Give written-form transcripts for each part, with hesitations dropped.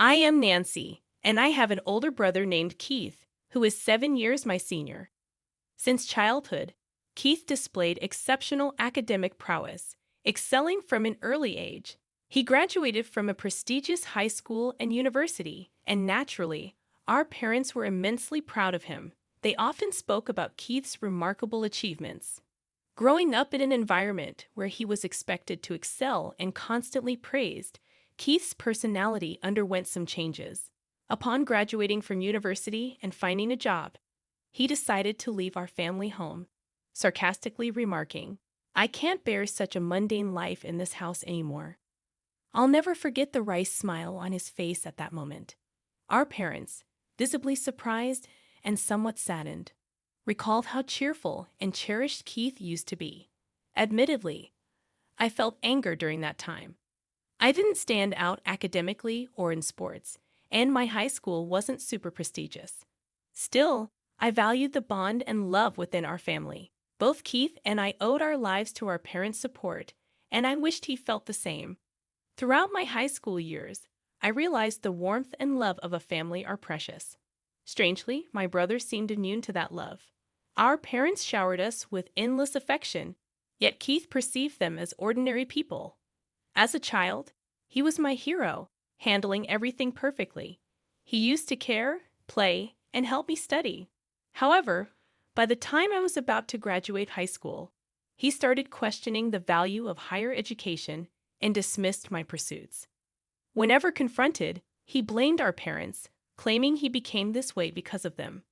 I am Nancy, and I have an older brother named Keith, who is 7 years my senior. Since childhood, Keith displayed exceptional academic prowess, excelling from an early age. He graduated from a prestigious high school and university, and naturally, our parents were immensely proud of him. They often spoke about Keith's remarkable achievements. Growing up in an environment where he was expected to excel and constantly praised, Keith's personality underwent some changes. Upon graduating from university and finding a job, he decided to leave our family home, sarcastically remarking, "I can't bear such a mundane life in this house anymore." I'll never forget the wry smile on his face at that moment. Our parents, visibly surprised and somewhat saddened, recalled how cheerful and cherished Keith used to be. Admittedly, I felt anger during that time. I didn't stand out academically or in sports, and my high school wasn't super prestigious. Still, I valued the bond and love within our family. Both Keith and I owed our lives to our parents' support, and I wished he felt the same. Throughout my high school years, I realized the warmth and love of a family are precious. Strangely, my brothers seemed immune to that love. Our parents showered us with endless affection, yet Keith perceived them as ordinary people. As a child, he was my hero, handling everything perfectly. He used to care, play, and help me study. However, by the time I was about to graduate high school, he started questioning the value of higher education and dismissed my pursuits. Whenever confronted, he blamed our parents, claiming he became this way because of them.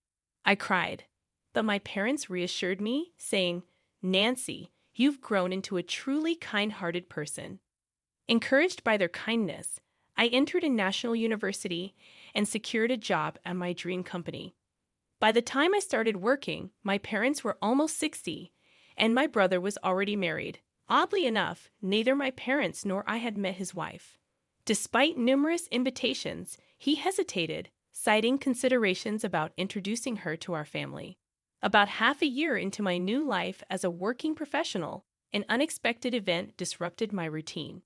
I cried, but my parents reassured me, saying, "Nancy, you've grown into a truly kind-hearted person." Encouraged by their kindness, I entered a national university and secured a job at my dream company. By the time I started working, my parents were almost 60, and my brother was already married. Oddly enough, neither my parents nor I had met his wife. Despite numerous invitations, he hesitated, citing considerations about introducing her to our family. About half a year into my new life as a working professional, an unexpected event disrupted my routine.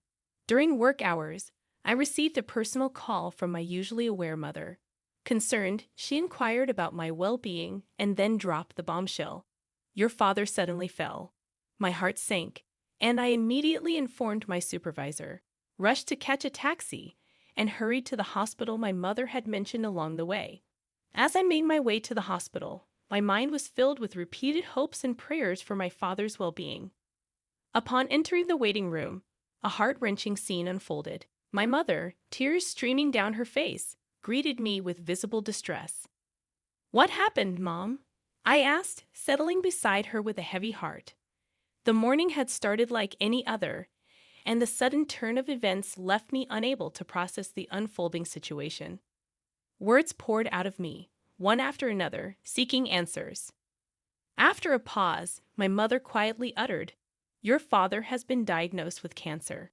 During work hours, I received a personal call from my usually aware mother. Concerned, she inquired about my well-being and then dropped the bombshell. "Your father suddenly fell." My heart sank, and I immediately informed my supervisor, rushed to catch a taxi, and hurried to the hospital my mother had mentioned along the way. As I made my way to the hospital, my mind was filled with repeated hopes and prayers for my father's well-being. Upon entering the waiting room, a heart-wrenching scene unfolded. My mother, tears streaming down her face, greeted me with visible distress. "What happened, Mom?" I asked, settling beside her with a heavy heart. The morning had started like any other, and the sudden turn of events left me unable to process the unfolding situation. Words poured out of me, one after another, seeking answers. After a pause, my mother quietly uttered, "Your father has been diagnosed with cancer."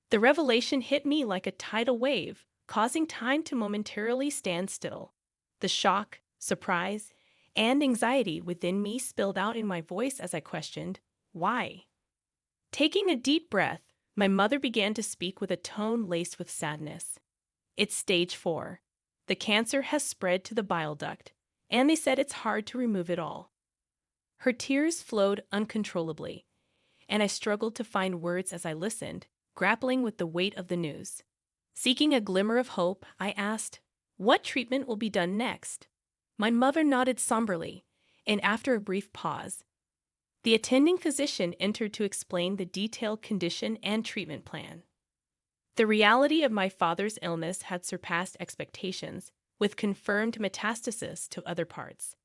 The revelation hit me like a tidal wave, causing time to momentarily stand still. The shock, surprise, and anxiety within me spilled out in my voice as I questioned, "Why?" Taking a deep breath, my mother began to speak with a tone laced with sadness. "It's stage 4. The cancer has spread to the bile duct, and they said it's hard to remove it all." Her tears flowed uncontrollably, and I struggled to find words as I listened, grappling with the weight of the news. Seeking a glimmer of hope, I asked, "What treatment will be done next?" My mother nodded somberly, and after a brief pause, the attending physician entered to explain the detailed condition and treatment plan. The reality of my father's illness had surpassed expectations, with confirmed metastasis to other parts.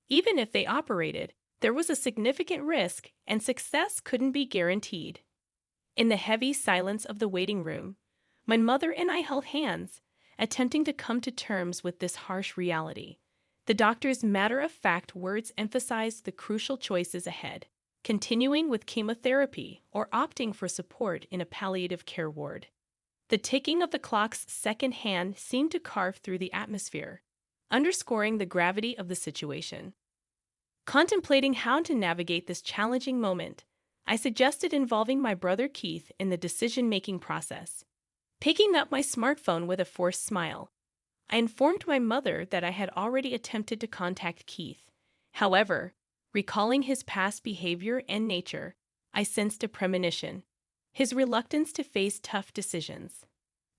Even if they operated, there was a significant risk, and success couldn't be guaranteed. In the heavy silence of the waiting room, my mother and I held hands, attempting to come to terms with this harsh reality. The doctor's matter-of-fact words emphasized the crucial choices ahead: continuing with chemotherapy or opting for support in a palliative care ward. The ticking of the clock's second hand seemed to carve through the atmosphere, underscoring the gravity of the situation. Contemplating how to navigate this challenging moment, I suggested involving my brother Keith in the decision-making process. Picking up my smartphone with a forced smile, I informed my mother that I had already attempted to contact Keith. However, recalling his past behavior and nature, I sensed a premonition, his reluctance to face tough decisions.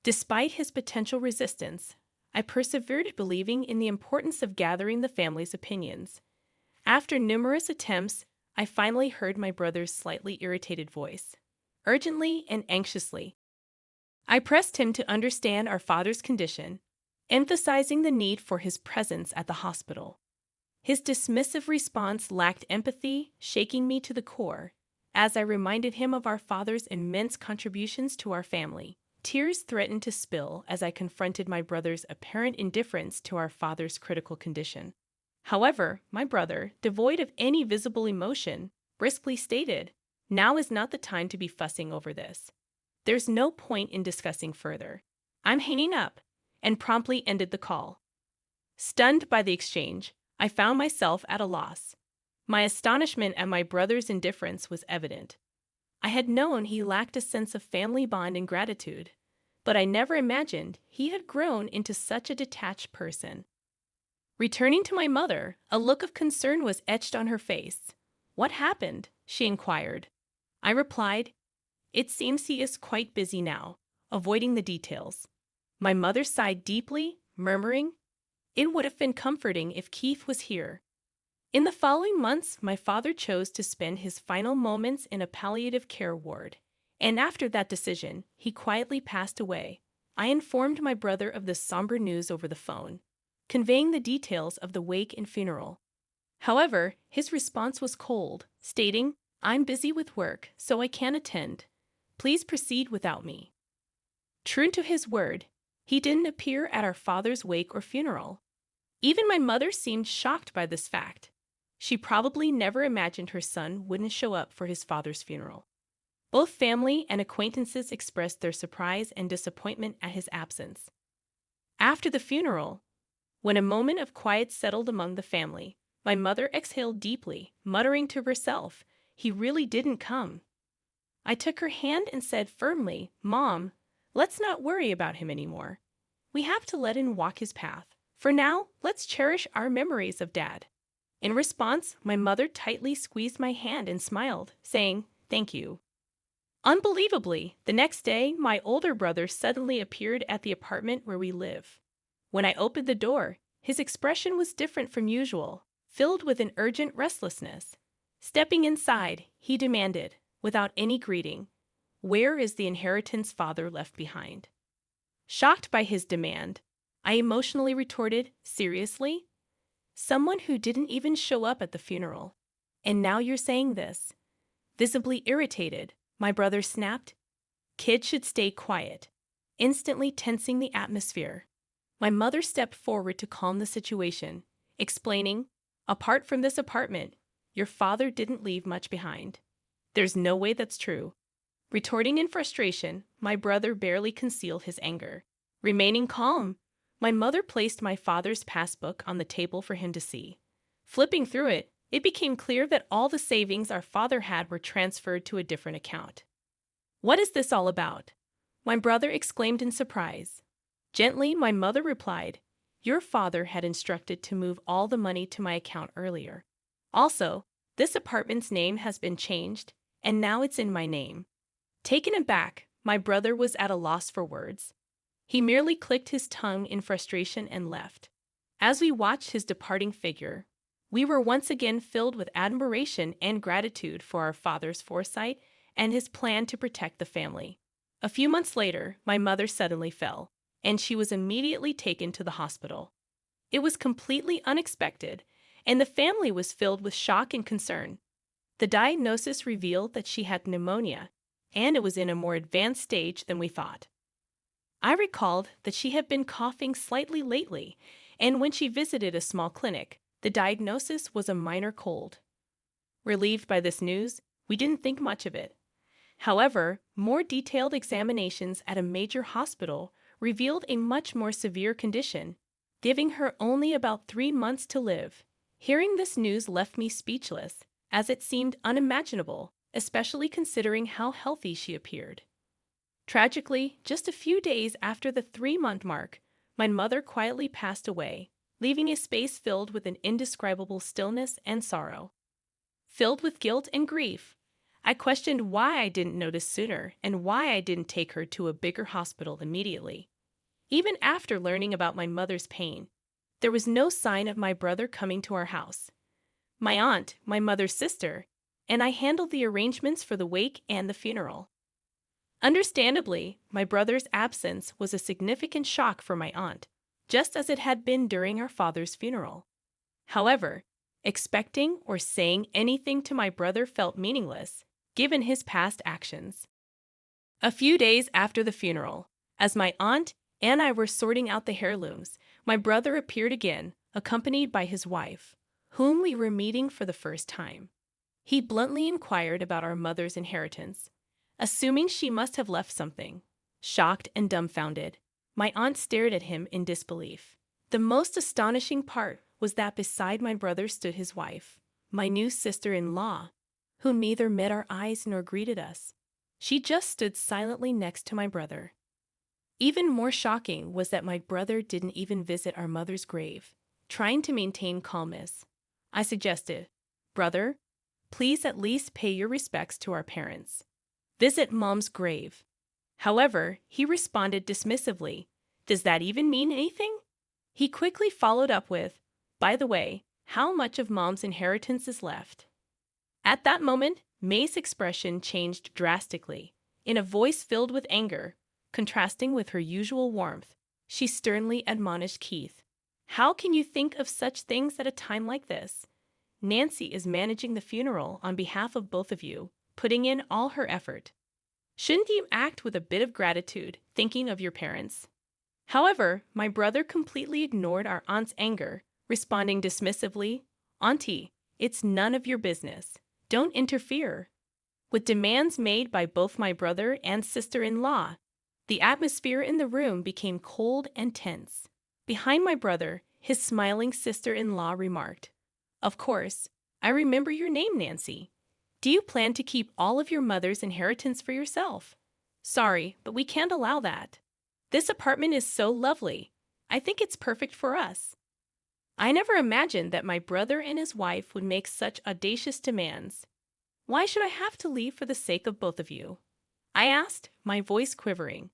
Despite his potential resistance, I persevered, believing in the importance of gathering the family's opinions. After numerous attempts, I finally heard my brother's slightly irritated voice, urgently and anxiously. I pressed him to understand our father's condition, emphasizing the need for his presence at the hospital. His dismissive response lacked empathy, shaking me to the core. As I reminded him of our father's immense contributions to our family, tears threatened to spill as I confronted my brother's apparent indifference to our father's critical condition. However, my brother, devoid of any visible emotion, briskly stated, "Now is not the time to be fussing over this. There's no point in discussing further. I'm hanging up," and promptly ended the call. Stunned by the exchange, I found myself at a loss. My astonishment at my brother's indifference was evident. I had known he lacked a sense of family bond and gratitude, but I never imagined he had grown into such a detached person. Returning to my mother, a look of concern was etched on her face. "What happened?" she inquired. I replied, "It seems he is quite busy now," avoiding the details. My mother sighed deeply, murmuring, "It would have been comforting if Keith was here." In the following months, my father chose to spend his final moments in a palliative care ward, and after that decision, he quietly passed away. I informed my brother of the somber news over the phone, conveying the details of the wake and funeral. However, his response was cold, stating, "I'm busy with work, so I can't attend. Please proceed without me." True to his word, he didn't appear at our father's wake or funeral. Even my mother seemed shocked by this fact. She probably never imagined her son wouldn't show up for his father's funeral. Both family and acquaintances expressed their surprise and disappointment at his absence. After the funeral, when a moment of quiet settled among the family, my mother exhaled deeply, muttering to herself, "He really didn't come." I took her hand and said firmly, "Mom, let's not worry about him anymore. We have to let him walk his path. For now, let's cherish our memories of Dad." In response, my mother tightly squeezed my hand and smiled, saying, "Thank you." Unbelievably, the next day, my older brother suddenly appeared at the apartment where we live. When I opened the door, his expression was different from usual, filled with an urgent restlessness. Stepping inside, he demanded, without any greeting, "Where is the inheritance father left behind?" Shocked by his demand, I emotionally retorted, "Seriously? Someone who didn't even show up at the funeral. And now you're saying this?" Visibly irritated, my brother snapped, "Kids should stay quiet," instantly tensing the atmosphere. My mother stepped forward to calm the situation, explaining, "Apart from this apartment, your father didn't leave much behind." "There's no way that's true." Retorting in frustration, my brother barely concealed his anger. Remaining calm, my mother placed my father's passbook on the table for him to see. Flipping through it, it became clear that all the savings our father had were transferred to a different account. "What is this all about?" my brother exclaimed in surprise. Gently, my mother replied, "Your father had instructed to move all the money to my account earlier. Also, this apartment's name has been changed, and now it's in my name." Taken aback, my brother was at a loss for words. He merely clicked his tongue in frustration and left. As we watched his departing figure, we were once again filled with admiration and gratitude for our father's foresight and his plan to protect the family. A few months later, my mother suddenly fell, and she was immediately taken to the hospital. It was completely unexpected, and the family was filled with shock and concern. The diagnosis revealed that she had pneumonia, and it was in a more advanced stage than we thought. I recalled that she had been coughing slightly lately, and when she visited a small clinic, the diagnosis was a minor cold. Relieved by this news, we didn't think much of it. However, more detailed examinations at a major hospital revealed a much more severe condition, giving her only about 3 months to live. Hearing this news left me speechless, as it seemed unimaginable, especially considering how healthy she appeared. Tragically, just a few days after the 3-month mark, my mother quietly passed away, leaving a space filled with an indescribable stillness and sorrow. Filled with guilt and grief, I questioned why I didn't notice sooner and why I didn't take her to a bigger hospital immediately. Even after learning about my mother's pain, there was no sign of my brother coming to our house. My aunt, my mother's sister, and I handled the arrangements for the wake and the funeral. Understandably, my brother's absence was a significant shock for my aunt, just as it had been during our father's funeral. However, expecting or saying anything to my brother felt meaningless, given his past actions. A few days after the funeral, as my aunt and I were sorting out the heirlooms, my brother appeared again, accompanied by his wife, whom we were meeting for the first time. He bluntly inquired about our mother's inheritance, assuming she must have left something. Shocked and dumbfounded, my aunt stared at him in disbelief. The most astonishing part was that beside my brother stood his wife, my new sister-in-law, who neither met our eyes nor greeted us. She just stood silently next to my brother. Even more shocking was that my brother didn't even visit our mother's grave, trying to maintain calmness. I suggested, "Brother, please at least pay your respects to our parents. Visit Mom's grave." However, he responded dismissively, "Does that even mean anything?" He quickly followed up with, "By the way, how much of Mom's inheritance is left?" At that moment, May's expression changed drastically. In a voice filled with anger, contrasting with her usual warmth, she sternly admonished Keith, "How can you think of such things at a time like this? Nancy is managing the funeral on behalf of both of you, putting in all her effort. Shouldn't you act with a bit of gratitude, thinking of your parents?" However, my brother completely ignored our aunt's anger, responding dismissively, "Auntie, it's none of your business. Don't interfere." With demands made by both my brother and sister-in-law, the atmosphere in the room became cold and tense. Behind my brother, his smiling sister-in-law remarked, "Of course, I remember your name, Nancy. Do you plan to keep all of your mother's inheritance for yourself? Sorry, but we can't allow that. This apartment is so lovely. I think it's perfect for us." I never imagined that my brother and his wife would make such audacious demands. "Why should I have to leave for the sake of both of you?" I asked, my voice quivering.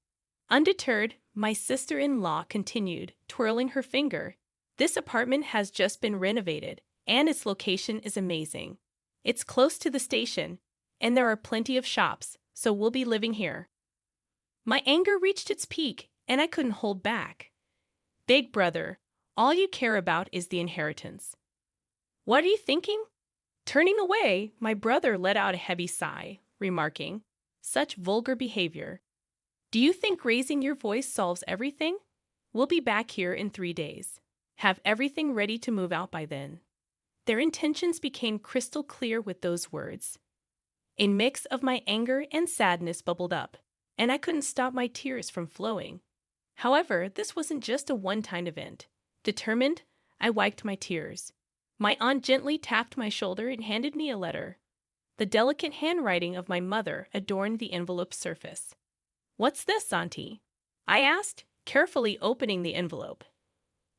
Undeterred, my sister-in-law continued, twirling her finger. "This apartment has just been renovated, and its location is amazing. It's close to the station, and there are plenty of shops, so we'll be living here." My anger reached its peak, and I couldn't hold back. "Big brother, all you care about is the inheritance. What are you thinking?" Turning away, my brother let out a heavy sigh, remarking, "Such vulgar behavior. Do you think raising your voice solves everything? We'll be back here in 3 days. Have everything ready to move out by then." Their intentions became crystal clear with those words. A mix of my anger and sadness bubbled up, and I couldn't stop my tears from flowing. However, this wasn't just a one-time event. Determined, I wiped my tears. My aunt gently tapped my shoulder and handed me a letter. The delicate handwriting of my mother adorned the envelope's surface. "What's this, Auntie?" I asked, carefully opening the envelope.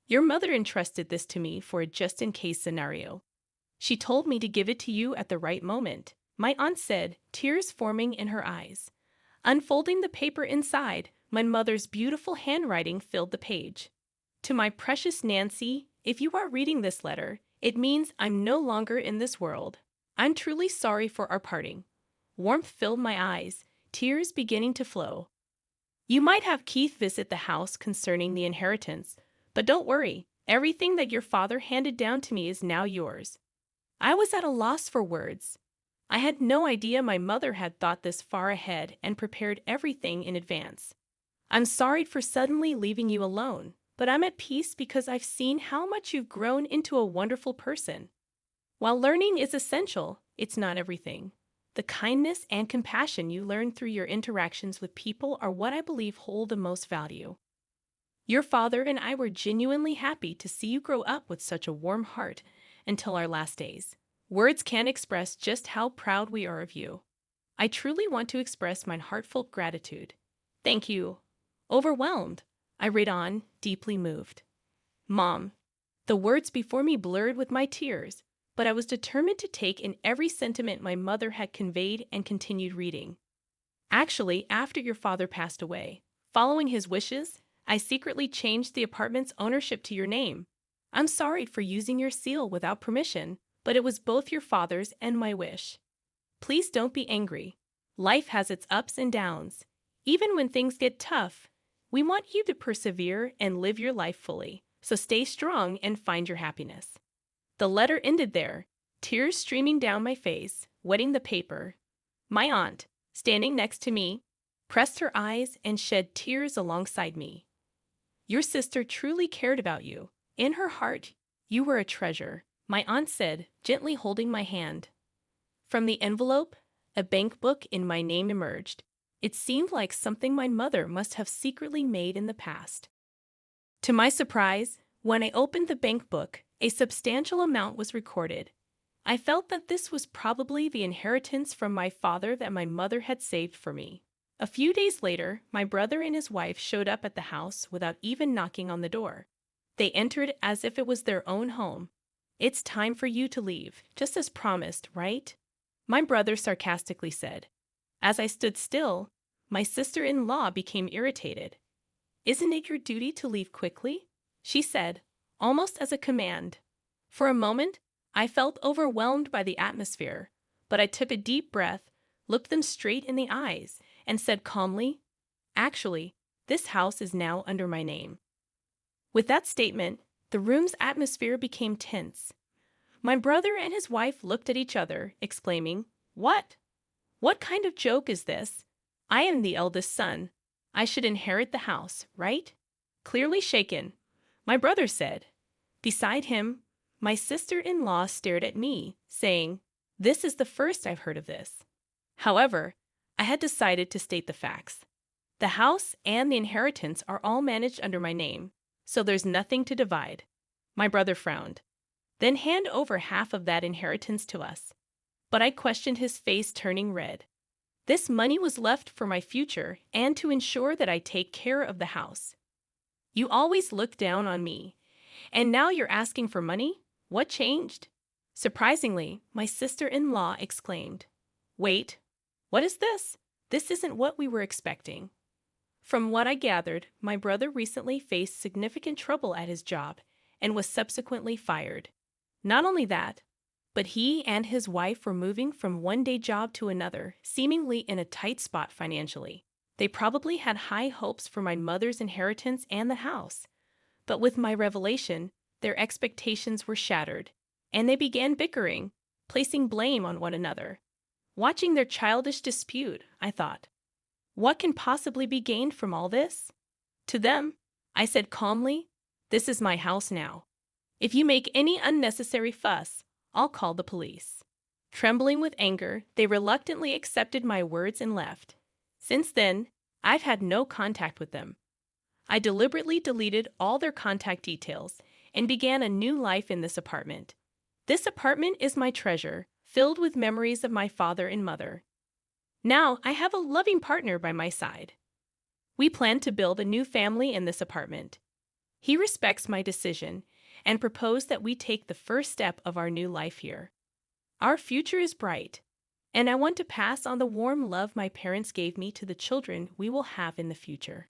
"Your mother entrusted this to me for a just-in-case scenario. She told me to give it to you at the right moment," my aunt said, tears forming in her eyes. Unfolding the paper inside, my mother's beautiful handwriting filled the page. "To my precious Nancy, if you are reading this letter, it means I'm no longer in this world. I'm truly sorry for our parting." Warmth filled my eyes, tears beginning to flow. "You might have Keith visit the house concerning the inheritance, but don't worry, everything that your father handed down to me is now yours." I was at a loss for words. I had no idea my mother had thought this far ahead and prepared everything in advance. "I'm sorry for suddenly leaving you alone, but I'm at peace because I've seen how much you've grown into a wonderful person. While learning is essential, it's not everything. The kindness and compassion you learn through your interactions with people are what I believe hold the most value. Your father and I were genuinely happy to see you grow up with such a warm heart until our last days. Words can't express just how proud we are of you. I truly want to express my heartfelt gratitude. Thank you. Overwhelmed, I read on, deeply moved. Mom. The words before me blurred with my tears, but I was determined to take in every sentiment my mother had conveyed and continued reading. Actually, after your father passed away, following his wishes, I secretly changed the apartment's ownership to your name. I'm sorry for using your seal without permission, but it was both your father's and my wish. Please don't be angry. Life has its ups and downs. Even when things get tough, we want you to persevere and live your life fully. So stay strong and find your happiness. The letter ended there, tears streaming down my face, wetting the paper. My aunt, standing next to me, pressed her eyes and shed tears alongside me. Your sister truly cared about you. In her heart, you were a treasure, my aunt said, gently holding my hand. From the envelope, a bank book in my name emerged. It seemed like something my mother must have secretly made in the past. To my surprise, when I opened the bank book, a substantial amount was recorded. I felt that this was probably the inheritance from my father that my mother had saved for me. A few days later, my brother and his wife showed up at the house without even knocking on the door. They entered as if it was their own home. It's time for you to leave, just as promised, right? My brother sarcastically said. As I stood still, my sister-in-law became irritated. Isn't it your duty to leave quickly? She said, almost as a command. For a moment, I felt overwhelmed by the atmosphere, but I took a deep breath, looked them straight in the eyes, and said calmly, actually, this house is now under my name. With that statement, the room's atmosphere became tense. My brother and his wife looked at each other, exclaiming, What? What kind of joke is this? I am the eldest son. I should inherit the house, right? Clearly shaken, my brother said. Beside him, my sister-in-law stared at me, saying, This is the first I've heard of this. However, I had decided to state the facts. The house and the inheritance are all managed under my name, so there's nothing to divide. My brother frowned. Then hand over half of that inheritance to us. But I questioned his face turning red. This money was left for my future and to ensure that I take care of the house. You always looked down on me, and now you're asking for money? What changed? Surprisingly, my sister-in-law exclaimed, Wait, what is this? This isn't what we were expecting. From what I gathered, my brother recently faced significant trouble at his job and was subsequently fired. Not only that, but he and his wife were moving from one-day job to another, seemingly in a tight spot financially. They probably had high hopes for my mother's inheritance and the house. But with my revelation, their expectations were shattered, and they began bickering, placing blame on one another. Watching their childish dispute, I thought, what can possibly be gained from all this? To them, I said calmly, This is my house now. If you make any unnecessary fuss, I'll call the police. Trembling with anger, they reluctantly accepted my words and left. Since then, I've had no contact with them. I deliberately deleted all their contact details and began a new life in this apartment. This apartment is my treasure, filled with memories of my father and mother. Now I have a loving partner by my side. We plan to build a new family in this apartment. He respects my decision and proposed that we take the first step of our new life here. Our future is bright, and I want to pass on the warm love my parents gave me to the children we will have in the future.